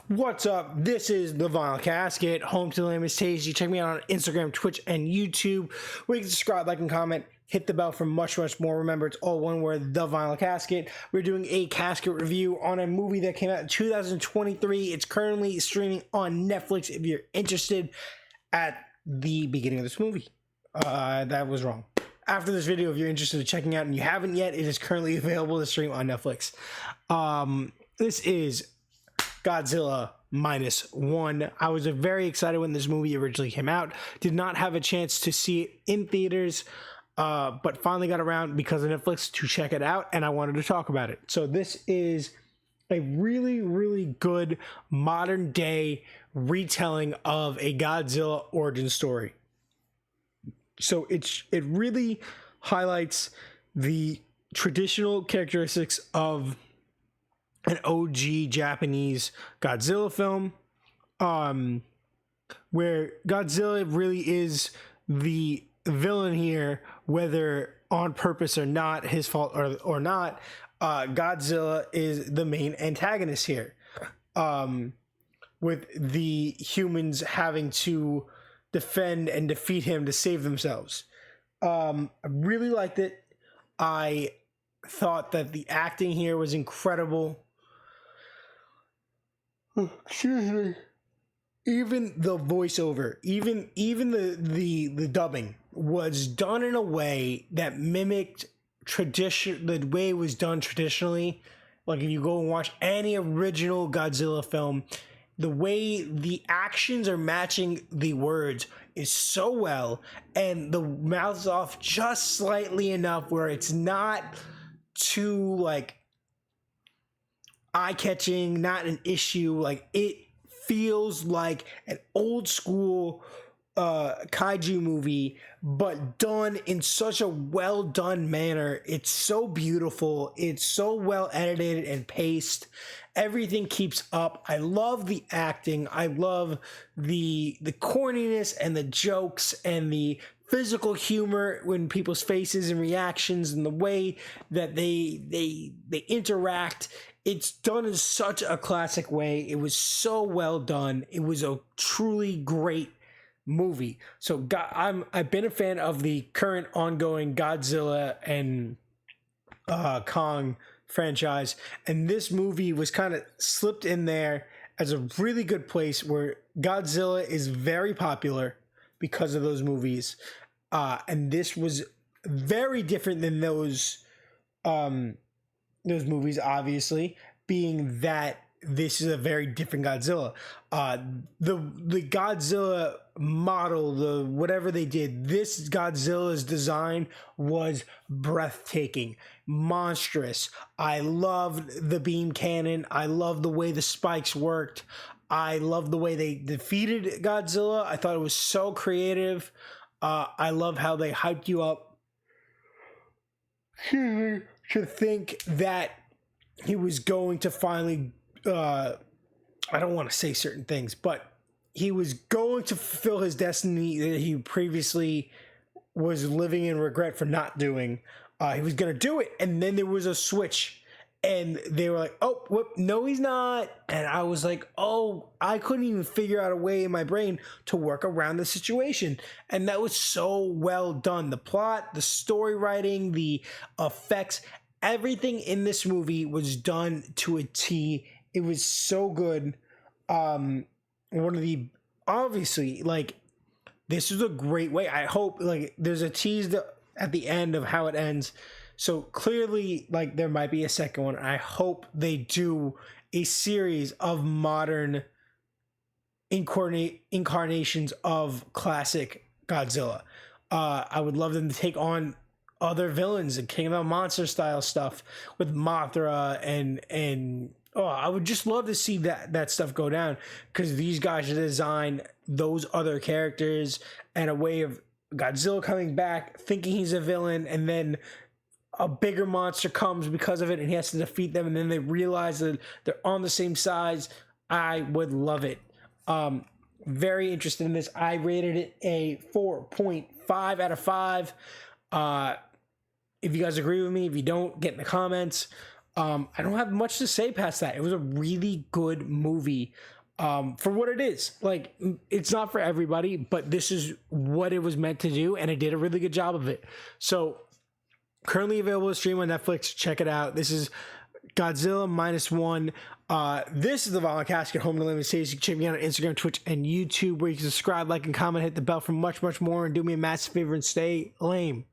What's up? This is the Vinyl Casket, home to the lamest taste. You check me out on Instagram, Twitch, and YouTube. Where you can subscribe, like, and comment. Hit the bell for much, much more. Remember, it's all one word, the Vinyl Casket. We're doing a casket review on a movie that came out in 2023. It's currently streaming on Netflix if you're interested at the beginning of this movie. That was wrong. After this video, if you're interested in checking out and you haven't yet, it is currently available to stream on Netflix. This is Godzilla -1. I was very excited when this movie originally came out. Did not have a chance to see it in theaters, but finally got around because of Netflix to check it out, and I wanted to talk about it. So this is a really, really good modern day retelling of a Godzilla origin story. So it really highlights the traditional characteristics of an OG Japanese Godzilla film, where Godzilla really is the villain here, whether on purpose or not, his fault or not. Godzilla is the main antagonist here, with the humans having to defend and defeat him to save themselves. I really liked it. I thought that the acting here was incredible. Excuse me. Even the voiceover, even the dubbing was done in a way that mimicked the way it was done traditionally. Like if you go and watch any original Godzilla film, the way the actions are matching the words is so well, and the mouth's off just slightly enough where it's not too like eye-catching, not an issue. Like it feels like an old school kaiju movie, but done in such a well done manner. It's so beautiful. It's so well edited and paced. Everything keeps up. I love the acting. I love the corniness and the jokes and the physical humor when people's faces and reactions and the way that they interact. It's done in such a classic way. It was so well done. It was a truly great movie. So I've been a fan of the current ongoing Godzilla and Kong franchise, and this movie was kind of slipped in there as a really good place where Godzilla is very popular because of those movies, and this was very different than those movies, obviously, being that this is a very different Godzilla. The Godzilla model, the whatever they did, this Godzilla's design was breathtaking, monstrous. I loved the beam cannon. I loved the way the spikes worked. I loved the way they defeated Godzilla. I thought it was so creative. I love how they hyped you up to think that he was going to finally, I don't want to say certain things, but he was going to fulfill his destiny that he previously was living in regret for not doing. He was going to do it, and then there was a switch, and they were like, oh, whoop, no, he's not. And I was like, oh, I couldn't even figure out a way in my brain to work around the situation. And that was so well done. The plot, the story writing, the effects, everything in this movie was done to a T. It was so good. One of the, obviously, like, this is a great way. I hope, like, there's a tease at the end of how it ends. So clearly, like, there might be a second one. I hope they do a series of modern incarnations of classic Godzilla. I would love them to take on other villains and King of the Monster style stuff with Mothra and I would just love to see that stuff go down, because these guys design those other characters and a way of Godzilla coming back thinking he's a villain, and then a bigger monster comes because of it and he has to defeat them, and then they realize that they're on the same size. I would love it. Very interested in this. I rated it a 4.5 out of 5. If you guys agree with me, if you don't, get in the comments. I don't have much to say past that. It was a really good movie for what it is. Like, it's not for everybody, but this is what it was meant to do, and it did a really good job of it. So, currently available to stream on Netflix. Check it out. This is Godzilla -1. This is the Violent Casket, home to limited stages. You can check me out on Instagram, Twitch, and YouTube, where you can subscribe, like, and comment, hit the bell for much, much more, and do me a massive favor and stay lame.